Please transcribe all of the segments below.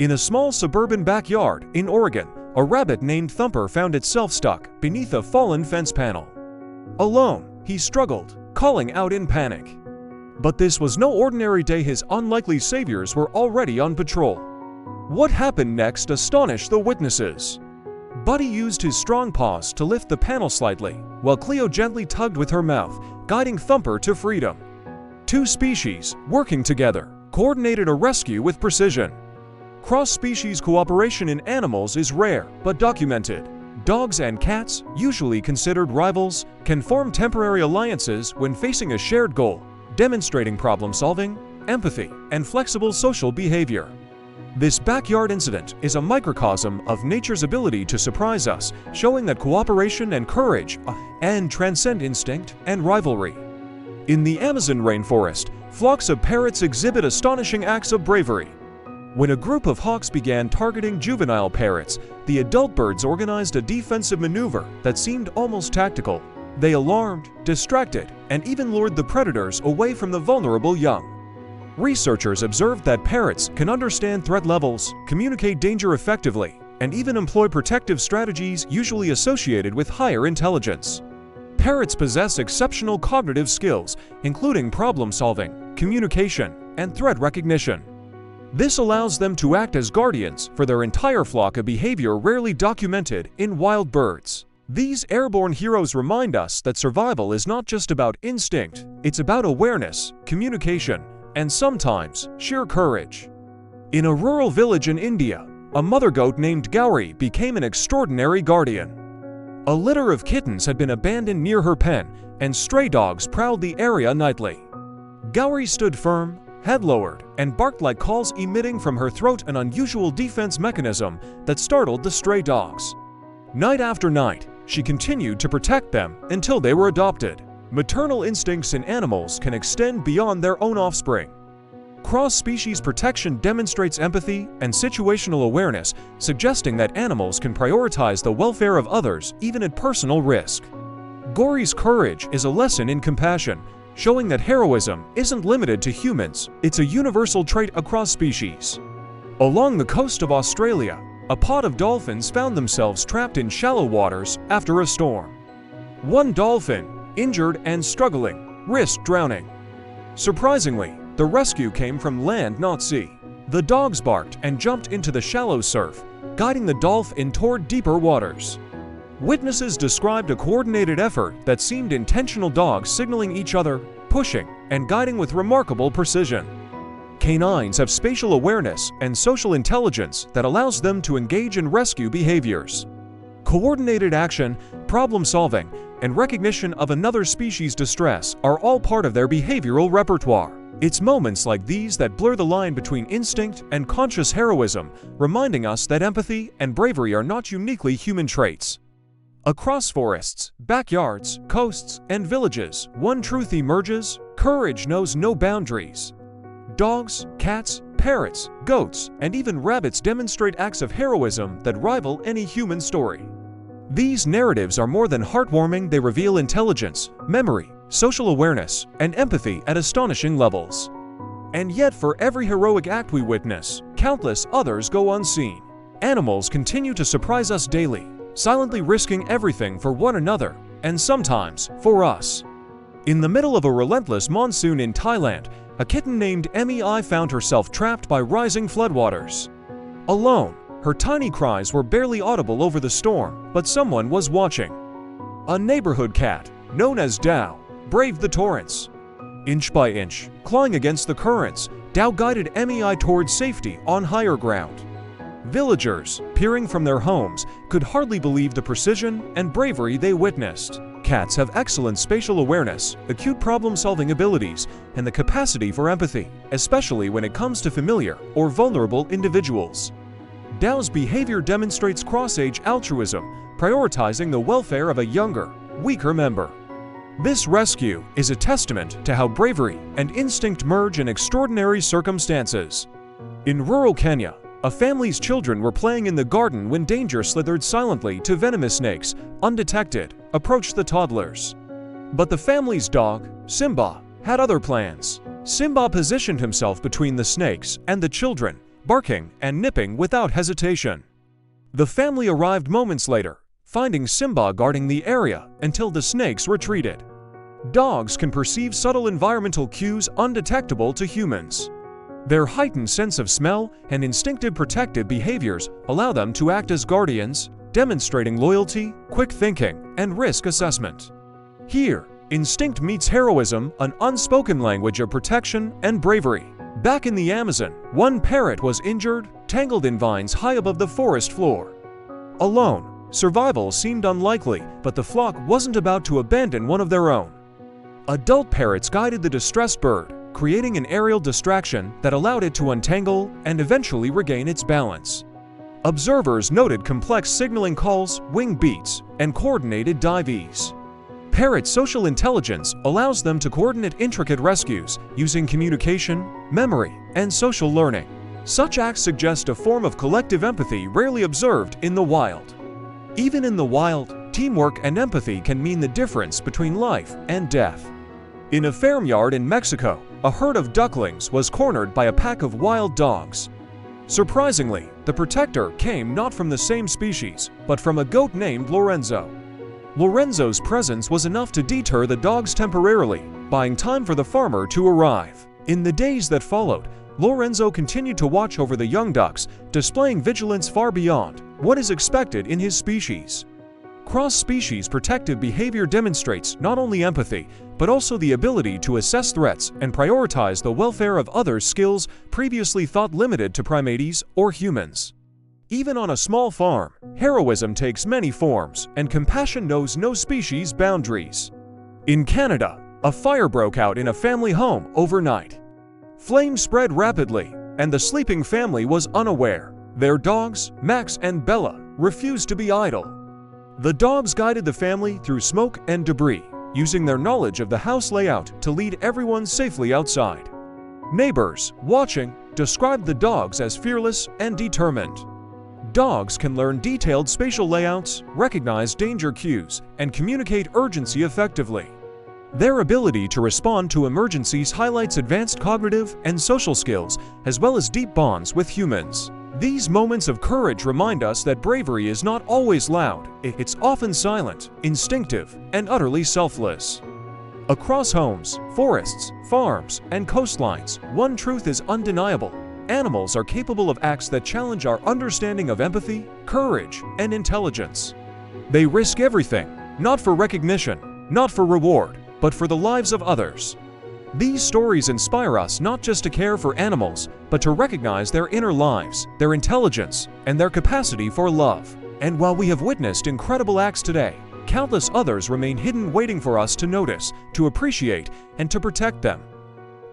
In a small suburban backyard in Oregon, a rabbit named Thumper found itself stuck beneath a fallen fence panel. Alone, he struggled, calling out in panic. But this was no ordinary day. His unlikely saviors were already on patrol. What happened next astonished the witnesses. Buddy used his strong paws to lift the panel slightly, while Cleo gently tugged with her mouth, guiding Thumper to freedom. Two species, working together, coordinated a rescue with precision. Cross-species cooperation in animals is rare but documented. Dogs and cats, usually considered rivals, can form temporary alliances when facing a shared goal, demonstrating problem-solving, empathy, and flexible social behavior. This backyard incident is a microcosm of nature's ability to surprise us, showing that cooperation and courage and transcend instinct and rivalry. In the Amazon rainforest, flocks of parrots exhibit astonishing acts of bravery. When a group of hawks began targeting juvenile parrots, the adult birds organized a defensive maneuver that seemed almost tactical. They alarmed, distracted, and even lured the predators away from the vulnerable young. Researchers observed that parrots can understand threat levels, communicate danger effectively, and even employ protective strategies usually associated with higher intelligence. Parrots possess exceptional cognitive skills, including problem-solving, communication, and threat recognition. This allows them to act as guardians for their entire flock, a behavior rarely documented in wild birds. These airborne heroes remind us that survival is not just about instinct, it's about awareness, communication, and sometimes sheer courage. In a rural village in India, a mother goat named Gauri became an extraordinary guardian. A litter of kittens had been abandoned near her pen, and stray dogs prowled the area nightly. Gauri stood firm, head lowered, and barked like calls emitting from her throat, an unusual defense mechanism that startled the stray dogs. Night after night, she continued to protect them until they were adopted. Maternal instincts in animals can extend beyond their own offspring. Cross-species protection demonstrates empathy and situational awareness, suggesting that animals can prioritize the welfare of others even at personal risk. Gauri's courage is a lesson in compassion, showing that heroism isn't limited to humans, it's a universal trait across species. Along the coast of Australia, a pod of dolphins found themselves trapped in shallow waters after a storm. One dolphin, injured and struggling, risked drowning. Surprisingly, the rescue came from land, not sea. The dogs barked and jumped into the shallow surf, guiding the dolphin toward deeper waters. Witnesses described a coordinated effort that seemed intentional, dogs signaling each other, pushing, and guiding with remarkable precision. Canines have spatial awareness and social intelligence that allows them to engage in rescue behaviors. Coordinated action, problem-solving, and recognition of another species' distress are all part of their behavioral repertoire. It's moments like these that blur the line between instinct and conscious heroism, reminding us that empathy and bravery are not uniquely human traits. Across forests, backyards, coasts, and villages, one truth emerges: courage knows no boundaries. Dogs, cats, parrots, goats, and even rabbits demonstrate acts of heroism that rival any human story. These narratives are more than heartwarming, they reveal intelligence, memory, social awareness, and empathy at astonishing levels. And yet, for every heroic act we witness, countless others go unseen. Animals continue to surprise us daily, silently risking everything for one another, and sometimes for us. In the middle of a relentless monsoon in Thailand, a kitten named Mei found herself trapped by rising floodwaters. Alone, her tiny cries were barely audible over the storm, but someone was watching. A neighborhood cat, known as Dao, braved the torrents. Inch by inch, clawing against the currents, Dao guided Mei towards safety on higher ground. Villagers, peering from their homes, could hardly believe the precision and bravery they witnessed. Cats have excellent spatial awareness, acute problem-solving abilities, and the capacity for empathy, especially when it comes to familiar or vulnerable individuals. Dao's behavior demonstrates cross-age altruism, prioritizing the welfare of a younger, weaker member. This rescue is a testament to how bravery and instinct merge in extraordinary circumstances. In rural Kenya, a family's children were playing in the garden when danger slithered silently to venomous snakes, undetected, approached the toddlers. But the family's dog, Simba, had other plans. Simba positioned himself between the snakes and the children, barking and nipping without hesitation. The family arrived moments later, finding Simba guarding the area until the snakes retreated. Dogs can perceive subtle environmental cues undetectable to humans. Their heightened sense of smell and instinctive protective behaviors allow them to act as guardians, demonstrating loyalty, quick thinking, and risk assessment. Here, instinct meets heroism, an unspoken language of protection and bravery. Back in the Amazon, one parrot was injured, tangled in vines high above the forest floor. Alone, survival seemed unlikely, but the flock wasn't about to abandon one of their own. Adult parrots guided the distressed bird, creating an aerial distraction that allowed it to untangle and eventually regain its balance. Observers noted complex signaling calls, wing beats, and coordinated dives. Parrot social intelligence allows them to coordinate intricate rescues using communication, memory, and social learning. Such acts suggest a form of collective empathy rarely observed in the wild. Even in the wild, teamwork and empathy can mean the difference between life and death. In a farmyard in Mexico, a herd of ducklings was cornered by a pack of wild dogs. Surprisingly, the protector came not from the same species, but from a goat named Lorenzo. Lorenzo's presence was enough to deter the dogs temporarily, buying time for the farmer to arrive. In the days that followed, Lorenzo continued to watch over the young ducks, displaying vigilance far beyond what is expected in his species. Cross-species protective behavior demonstrates not only empathy, but also the ability to assess threats and prioritize the welfare of others, skills previously thought limited to primates or humans. Even on a small farm, heroism takes many forms, and compassion knows no species boundaries. In Canada, a fire broke out in a family home overnight. Flames spread rapidly, and the sleeping family was unaware. Their dogs, Max and Bella, refused to be idle. The dogs guided the family through smoke and debris, using their knowledge of the house layout to lead everyone safely outside. Neighbors, watching, described the dogs as fearless and determined. Dogs can learn detailed spatial layouts, recognize danger cues, and communicate urgency effectively. Their ability to respond to emergencies highlights advanced cognitive and social skills, as well as deep bonds with humans. These moments of courage remind us that bravery is not always loud. It's often silent, instinctive, and utterly selfless. Across homes, forests, farms, and coastlines, one truth is undeniable. Animals are capable of acts that challenge our understanding of empathy, courage, and intelligence. They risk everything, not for recognition, not for reward, but for the lives of others. These stories inspire us not just to care for animals, but to recognize their inner lives, their intelligence, and their capacity for love. And while we have witnessed incredible acts today, countless others remain hidden, waiting for us to notice, to appreciate, and to protect them.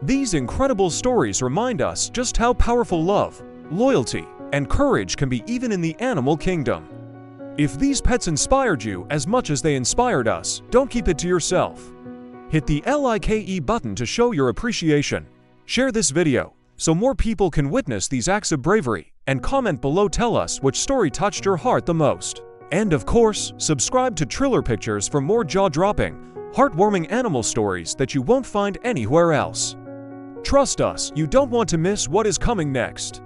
These incredible stories remind us just how powerful love, loyalty, and courage can be even in the animal kingdom. If these pets inspired you as much as they inspired us, don't keep it to yourself. Hit the like button to show your appreciation. Share this video so more people can witness these acts of bravery, and comment below, tell us which story touched your heart the most. And of course, subscribe to Triller Pictures for more jaw-dropping, heartwarming animal stories that you won't find anywhere else. Trust us, you don't want to miss what is coming next.